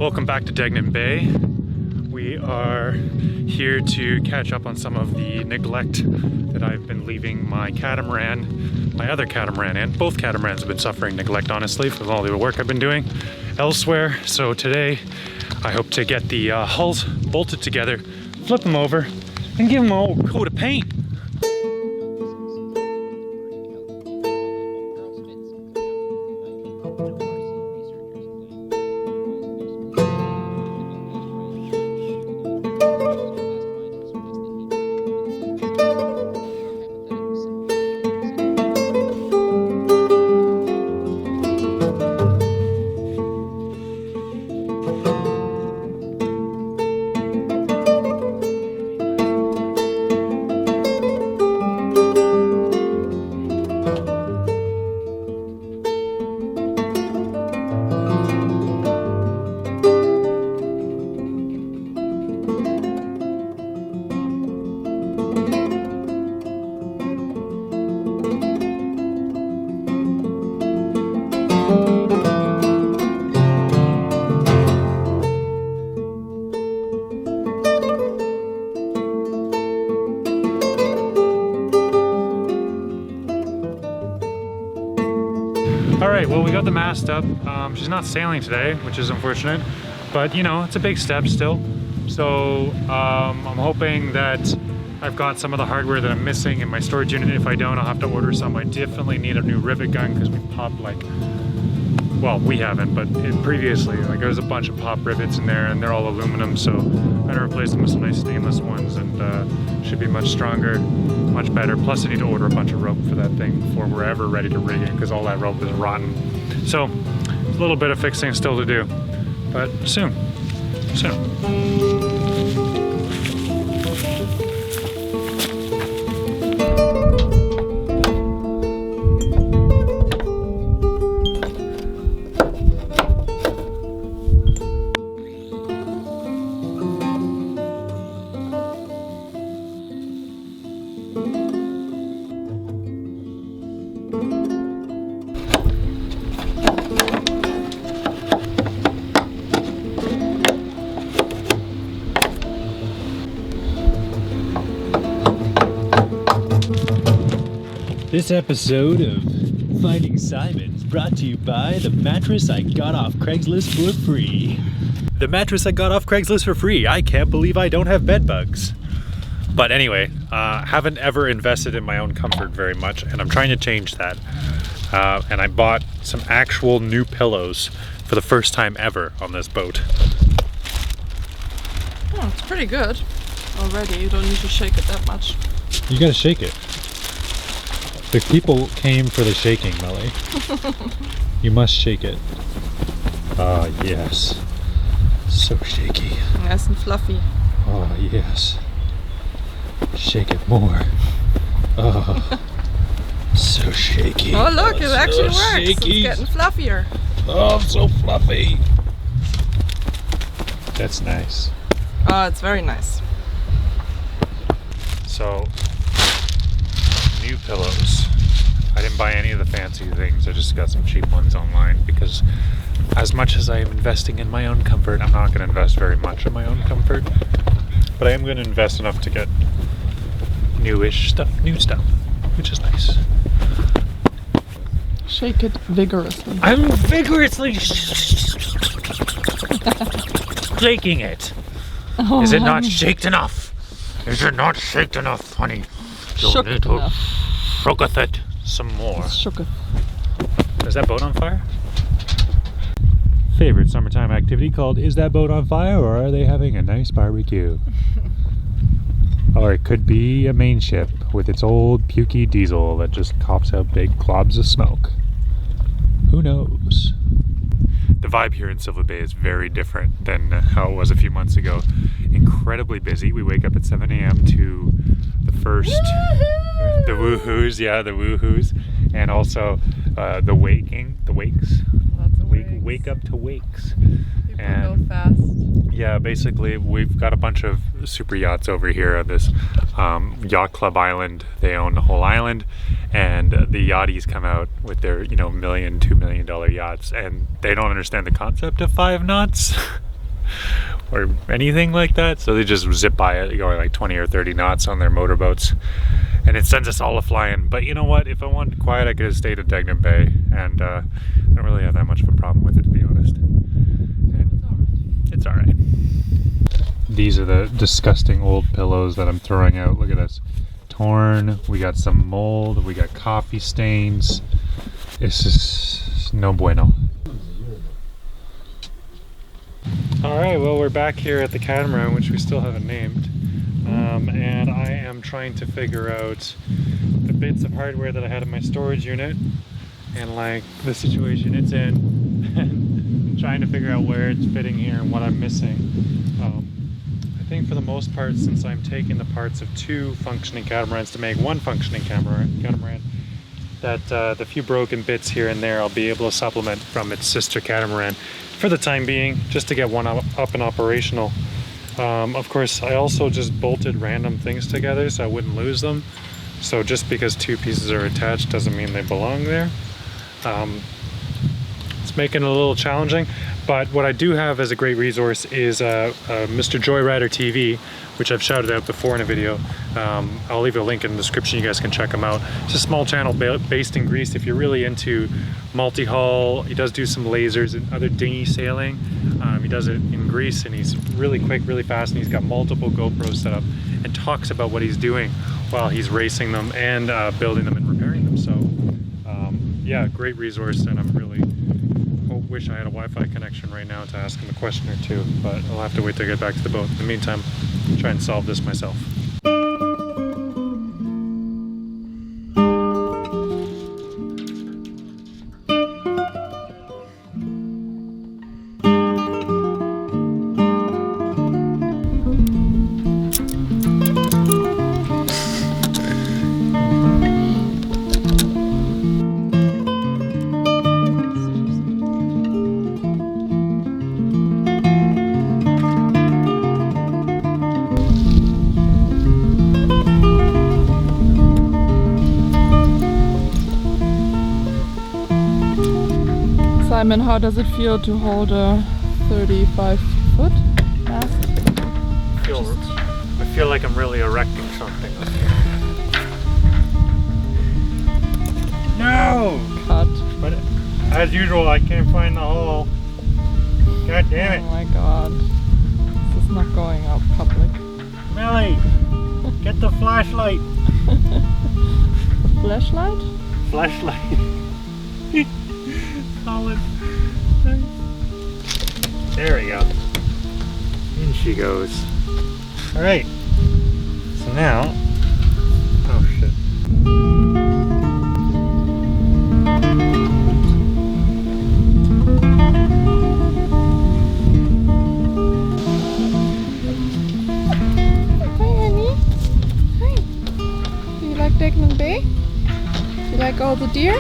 Welcome back to Degnan Bay. We are here to catch up on some of the neglect that I've been leaving my catamaran, my other catamaran, and both catamarans have been suffering neglect, honestly, from all the work I've been doing elsewhere. So today, I hope to get the hulls bolted together, flip them over, and give them a whole coat of paint. Alright, well, we got the mast up. She's not sailing today, which is unfortunate, but you know, it's a big step still. So I'm hoping that I've got some of the hardware that I'm missing in my storage unit. If I don't, I'll have to order some. I definitely need a new rivet gun because we popped well, we haven't, but previously, there's a bunch of pop rivets in there and they're all aluminum, so I'm gonna replace them with some nice stainless ones and should be much stronger, much better. Plus I need to order a bunch of rope for that thing before we're ever ready to rig it because all that rope is rotten. So, a little bit of fixing still to do, but soon. This episode of Finding Simon is brought to you by the mattress I got off Craigslist for free. The mattress I got off Craigslist for free. I can't believe I don't have bed bugs. But anyway, haven't ever invested in my own comfort very much, and I'm trying to change that. And I bought some actual new pillows for the first time ever on this boat. Oh, it's pretty good already. You don't need to shake it that much. You gotta shake it. The people came for the shaking, Melly. You must shake it. Ah, yes. So shaky. Nice and fluffy. Oh, yes. Shake it more. Oh, so shaky. Oh, look, it actually works. Shaky. It's getting fluffier. Oh, so fluffy. That's nice. Oh, it's very nice. So, new pillows. I didn't buy any of the fancy things. I just got some cheap ones online because as much as I am investing in my own comfort, I'm not going to invest very much in my own comfort. But I am going to invest enough to get new stuff, which is nice. Shake it vigorously. I'm vigorously shaking it. Oh, Is it not shaked enough? Is it not shaked enough, honey? You need to shooketh it some more. Shooketh. Is that boat on fire? Favorite summertime activity called Is That Boat on Fire, or are they having a nice barbecue? Or it could be a main ship with its old pukey diesel that just coughs out big globs of smoke. Who knows? The vibe here in Silva Bay is very different than how it was a few months ago. Incredibly busy. We wake up at 7 a.m. to the first, the woohoos, and also the wakes. Lots of Wake up to wakes. People And go fast. yeah, basically we've got a bunch of super yachts over here on this yacht club island. They own the whole island, and the yachties come out with their $1 million, $2 million yachts, and they don't understand the concept of 5 knots. or anything like that. So they just zip by it going like 20 or 30 knots on their motorboats. And it sends us all a-flying. But you know what? If I wanted quiet, I could have stayed at Degnum Bay. And I don't really have that much of a problem with it, to be honest. And it's alright. These are the disgusting old pillows that I'm throwing out. Look at this. Torn. We got some mold. We got coffee stains. It's just no bueno. Alright, well, we're back here at the Catamaran, which we still haven't named. And I am trying to figure out the bits of hardware that I had in my storage unit and like the situation it's in and trying to figure out where it's fitting here and what I'm missing. I think for the most part, since I'm taking the parts of 2 functioning catamarans to make 1 functioning catamaran, that the few broken bits here and there I'll be able to supplement from its sister catamaran for the time being, just to get one up and operational. Of course, I also just bolted random things together so I wouldn't lose them. So just because 2 pieces are attached doesn't mean they belong there. It's making it a little challenging, but what I do have as a great resource is Mr. Joyrider TV, which I've shouted out before in a video. I'll leave a link in the description, you guys can check him out. It's a small channel based in Greece. If you're really into multi-hull, he does do some lasers and other dinghy sailing. He does it in Greece and he's really quick, really fast, and he's got multiple GoPros set up and talks about what he's doing while he's racing them and building them and repairing them. So yeah, great resource, and I'm really wish I had a Wi-Fi connection right now to ask him a question or two, but I'll have to wait to get back to the boat. In the meantime, I'll try and solve this myself. Simon, how does it feel to hold a 35-foot mast? I feel like I'm really erecting something. No! Cut. But as usual, I can't find the hole. God damn Oh it. my god. This is not going out public. Millie, get the flashlight. The flashlight? Flashlight. Solid. There we go. In she goes. Alright. So now. Oh shit. Hi, honey. Hi. Do you like Degnum Bay? Do you like all the deer?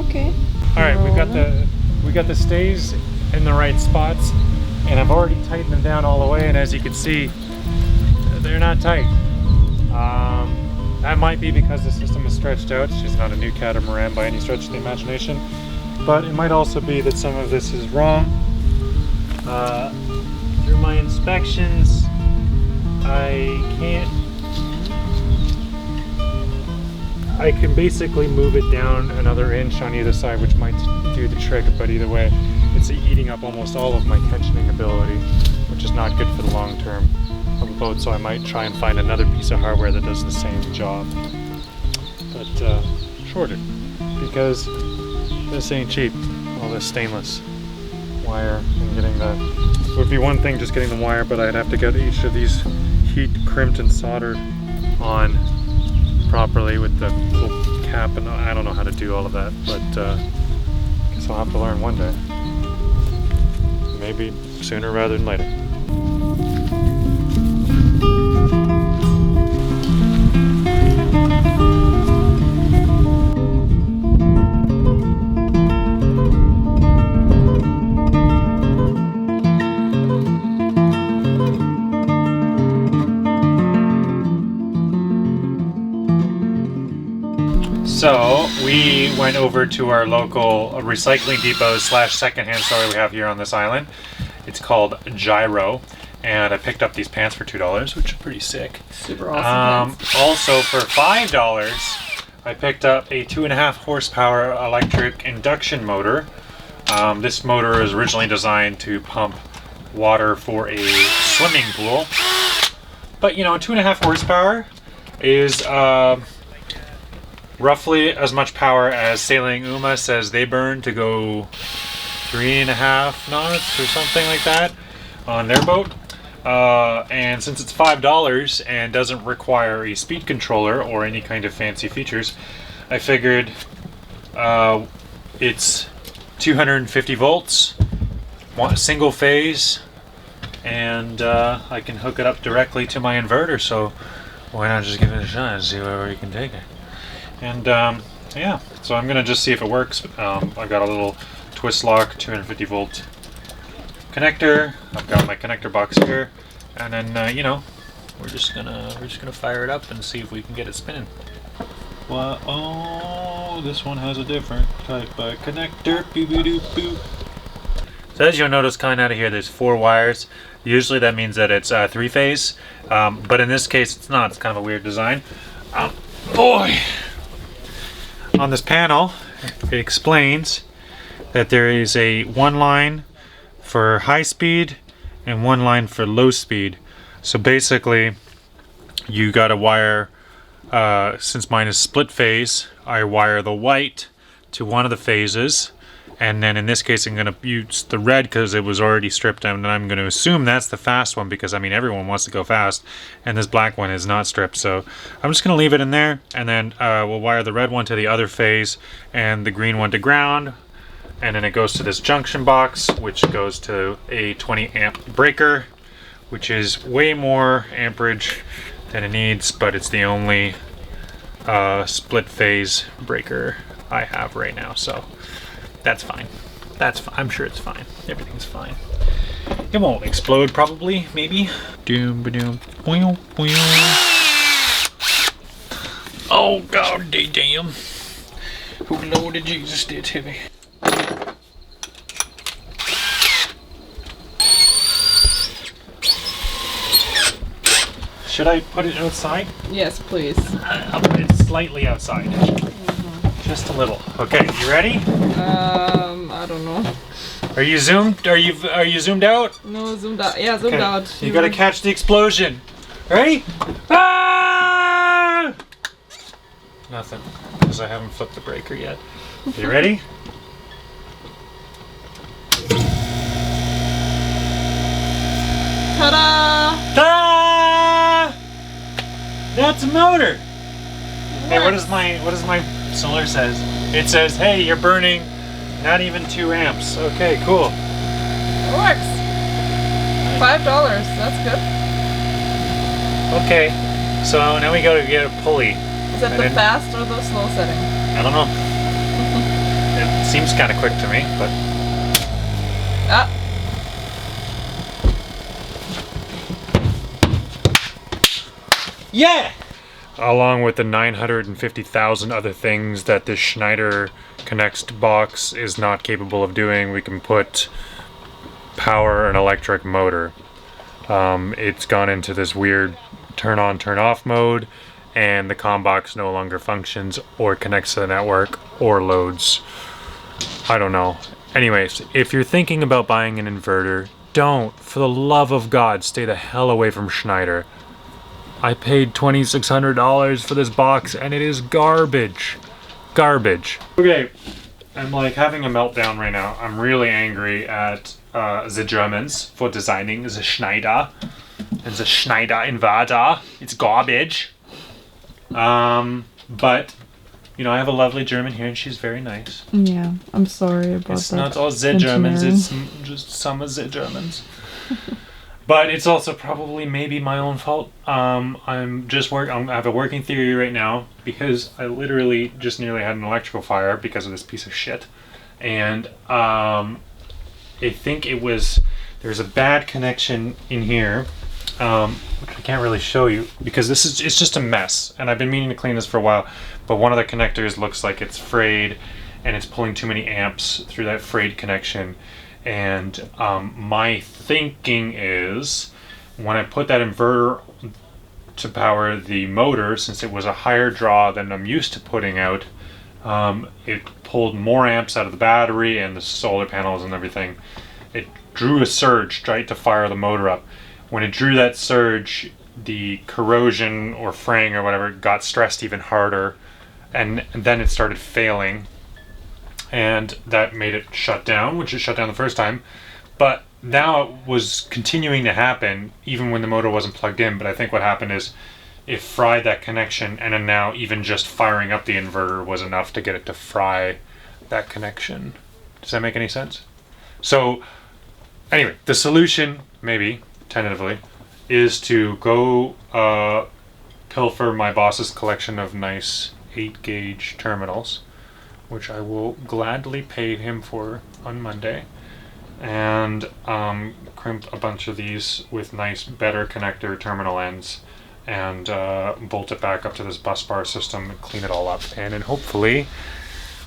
Okay. All right, we got the stays in the right spots, and I've already tightened them down all the way. And as you can see, they're not tight. That might be because the system is stretched out. She's not a new catamaran by any stretch of the imagination, but it might also be that some of this is wrong. Through my inspections, I can basically move it down another inch on either side, which might do the trick, but either way, it's eating up almost all of my tensioning ability, which is not good for the long term of a boat, so I might try and find another piece of hardware that does the same job, but shorter, because this ain't cheap, all this stainless wire and getting the... It would be one thing just getting the wire, but I'd have to get each of these heat crimped and soldered on properly with the little cap, and I don't know how to do all of that, but guess I'll have to learn one day. Maybe sooner rather than later. So we went over to our local recycling depot / secondhand store we have here on this island, It's called Gyro, and I picked up these pants for $2, which are pretty sick. Super awesome pants. Also for $5, I picked up a 2.5 horsepower electric induction motor. This motor is originally designed to pump water for a swimming pool, but you know, 2.5 horsepower is roughly as much power as Sailing Uma says they burn to go 3.5 knots or something like that on their boat. And since it's $5 and doesn't require a speed controller or any kind of fancy features, I figured it's 250 volts, single phase, and I can hook it up directly to my inverter, so why not just give it a shot and see where we can take it. And yeah, so I'm gonna just see if it works. I've got a little twist lock 250 volt connector. I've got my connector box here, and then you know, we're just gonna fire it up and see if we can get it spinning. Well, oh, this one has a different type of connector. Boo-boo-doo-boo. So as you'll notice, coming out of here, there's 4 wires. Usually that means that it's 3-phase, but in this case it's not. It's kind of a weird design. Boy! On this panel, it explains that there is a 1 line for high speed and 1 line for low speed. So basically, you got to wire, since mine is split phase, I wire the white to one of the phases, and then in this case I'm going to use the red because it was already stripped down, and I'm going to assume that's the fast one because I mean everyone wants to go fast, and this black one is not stripped, so I'm just going to leave it in there, and then we'll wire the red one to the other phase and the green one to ground, and then it goes to this junction box, which goes to a 20 amp breaker, which is way more amperage than it needs, but it's the only split phase breaker I have right now, so that's fine. I'm sure it's fine. Everything's fine. It won't explode, probably, maybe. Doom, ba-doom, boing, boing. Oh god damn! Oh Lord of Jesus, it's heavy. Should I put it outside? Yes, please. I'll put it slightly outside. Just a little. Okay, you ready? I don't know. Are you zoomed? Are you zoomed out? No, zoomed out. Yeah, zoomed out. You gotta catch the explosion. Ready? Ah! Nothing, because I haven't flipped the breaker yet. You ready? Ta-da! Ta-da! That's a motor. Hey, what does my solar says? It says, hey, you're burning not even 2 amps. Okay, cool. It works. $5. That's good. Okay, so now we gotta get a pulley. Is that the fast or the slow setting? I don't know. It seems kind of quick to me, but. Ah. Yeah! Along with the 950,000 other things that this Schneider Connect box is not capable of doing, we can put power an electric motor. It's gone into this weird turn on, turn off mode, and the comm box no longer functions or connects to the network or loads. I don't know. Anyways, if you're thinking about buying an inverter, don't, for the love of God, stay the hell away from Schneider. I paid $2,600 for this box and it is garbage. Garbage. Okay, I'm like having a meltdown right now. I'm really angry at the Germans for designing the Schneider and the Schneider inverter. It's garbage. But you know, I have a lovely German here and she's very nice. Yeah, I'm sorry about it's that. It's not all the Germans, it's just some of the Germans. But it's also probably maybe my own fault. I have a working theory right now because I literally just nearly had an electrical fire because of this piece of shit. And I think there's a bad connection in here, which I can't really show you because it's just a mess. And I've been meaning to clean this for a while, but one of the connectors looks like it's frayed and it's pulling too many amps through that frayed connection. And my thinking is when I put that inverter to power the motor, since it was a higher draw than I'm used to putting out, it pulled more amps out of the battery and the solar panels and everything. It drew a surge right to fire the motor up. When it drew that surge, the corrosion or fraying or whatever got stressed even harder, and then it started failing, and that made it shut down, which it shut down the first time. But now it was continuing to happen even when the motor wasn't plugged in. But I think what happened is it fried that connection, and then now even just firing up the inverter was enough to get it to fry that connection. Does that make any sense? So anyway, the solution, maybe tentatively, is to go pilfer my boss's collection of nice 8-gauge terminals, which I will gladly pay him for on Monday, and crimp a bunch of these with nice, better connector terminal ends, and bolt it back up to this bus bar system and clean it all up, and then hopefully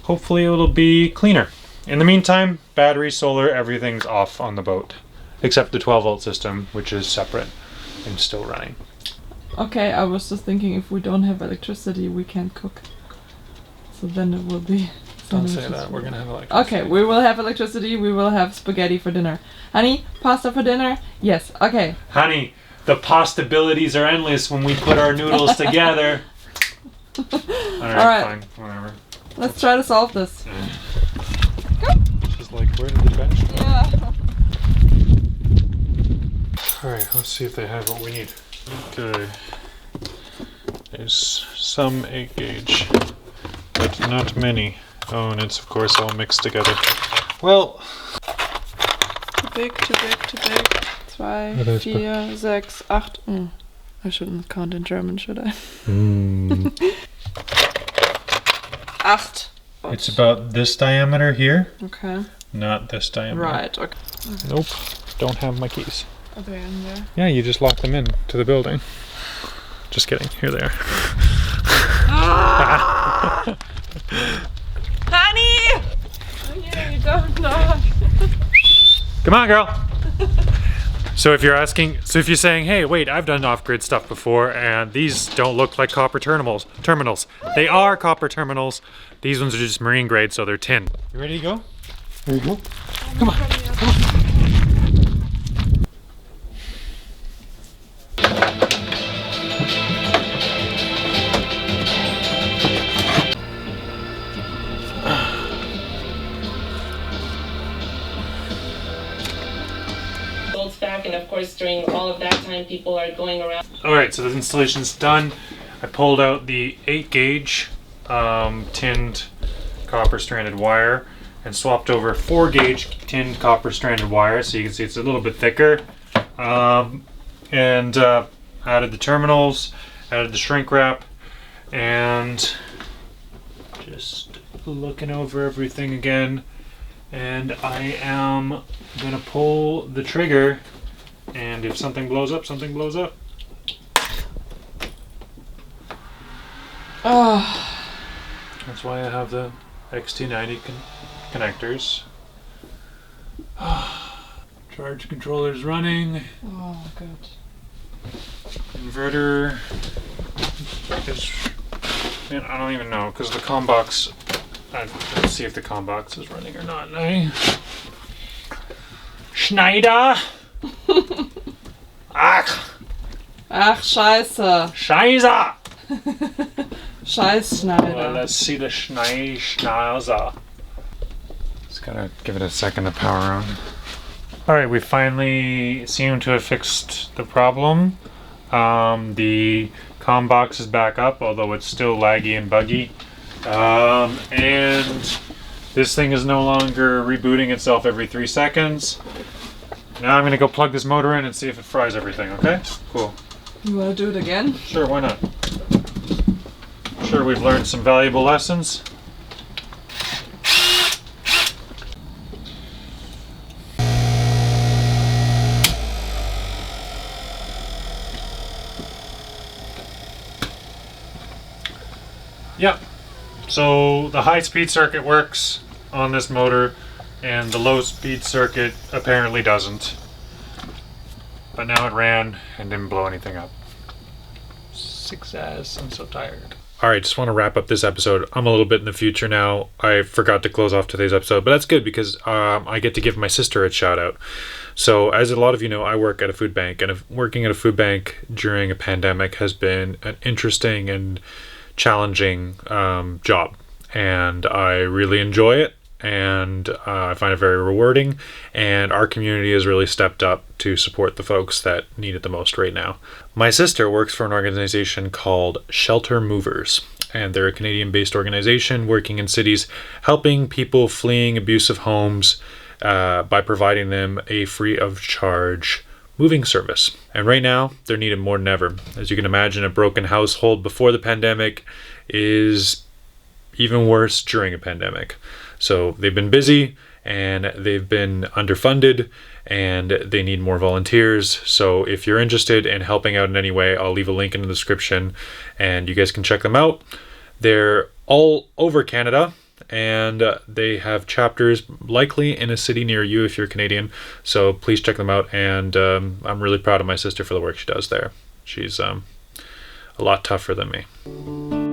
it'll be cleaner. In the meantime, battery, solar, everything's off on the boat, except the 12-volt system, which is separate and still running. Okay, I was just thinking if we don't have electricity, we can't cook. So then it will be... Don't say that, we're gonna have electricity. Okay, we will have electricity, we will have spaghetti for dinner. Honey, pasta for dinner? Yes, okay. Honey, the possibilities are endless when we put our noodles together. Alright, fine, whatever. Let's try to solve this. Just like, where did the bench go? Yeah. Alright, let's see if they have what we need. Okay. There's some 8-gauge, but not many. Oh, and it's of course all mixed together. Well... Too big, too big, too big. 2, 4, 6, 8. I shouldn't count in German, should I? 8. It's about this diameter here. Okay. Not this diameter. Right, okay. Nope. Don't have my keys. Are they in there? Yeah, you just lock them in to the building. Just kidding. Here they are. Honey! You don't know. Come on, girl. So if you're saying, hey, wait, I've done off-grid stuff before, and these don't look like copper terminals. They are copper terminals. These ones are just marine grade, so they're tin. You ready to go? There you go. Come on. Come on. Back, and of course during all of that time people are going around. Alright, so the installation's done. I pulled out the 8-gauge tinned copper stranded wire and swapped over 4-gauge tinned copper stranded wire, so you can see it's a little bit thicker, and added the terminals, added the shrink wrap, and just looking over everything again. And I am gonna pull the trigger, and if something blows up, something blows up. Oh. That's why I have the XT90 connectors. Charge controller's running. Oh, good. Inverter is... Man, I don't even know, because the comm box... Let's see if the comm box is running or not. Schneider! Ach! Ach, scheiße. Scheiße! Scheißschneider. Well, let's see the Schneider. Just gotta give it a second to power on. Alright, we finally seem to have fixed the problem. The comm box is back up, although it's still laggy and buggy. And this thing is no longer rebooting itself every 3 seconds. Now I'm gonna go plug this motor in and see if it fries everything, okay? Cool. You wanna do it again? Sure, why not? Sure, we've learned some valuable lessons. Yep. So the high-speed circuit works on this motor. and the low speed circuit apparently doesn't. But now it ran and didn't blow anything up. Success. I'm so tired. Alright, just want to wrap up this episode. I'm a little bit in the future now. I forgot to close off today's episode, but that's good because I get to give my sister a shout out. So, as a lot of you know, I work at a food bank, and working at a food bank during a pandemic has been an interesting and challenging job. And I really enjoy it, and I find it very rewarding, and our community has really stepped up to support the folks that need it the most right now. My sister works for an organization called Shelter Movers, and they're a Canadian-based organization working in cities helping people fleeing abusive homes by providing them a free of charge moving service. And right now, they're needed more than ever. As you can imagine, a broken household before the pandemic is even worse during a pandemic. So they've been busy and they've been underfunded and they need more volunteers. So if you're interested in helping out in any way, I'll leave a link in the description and you guys can check them out. They're all over Canada and they have chapters likely in a city near you if you're Canadian. So please check them out, and I'm really proud of my sister for the work she does there. She's a lot tougher than me.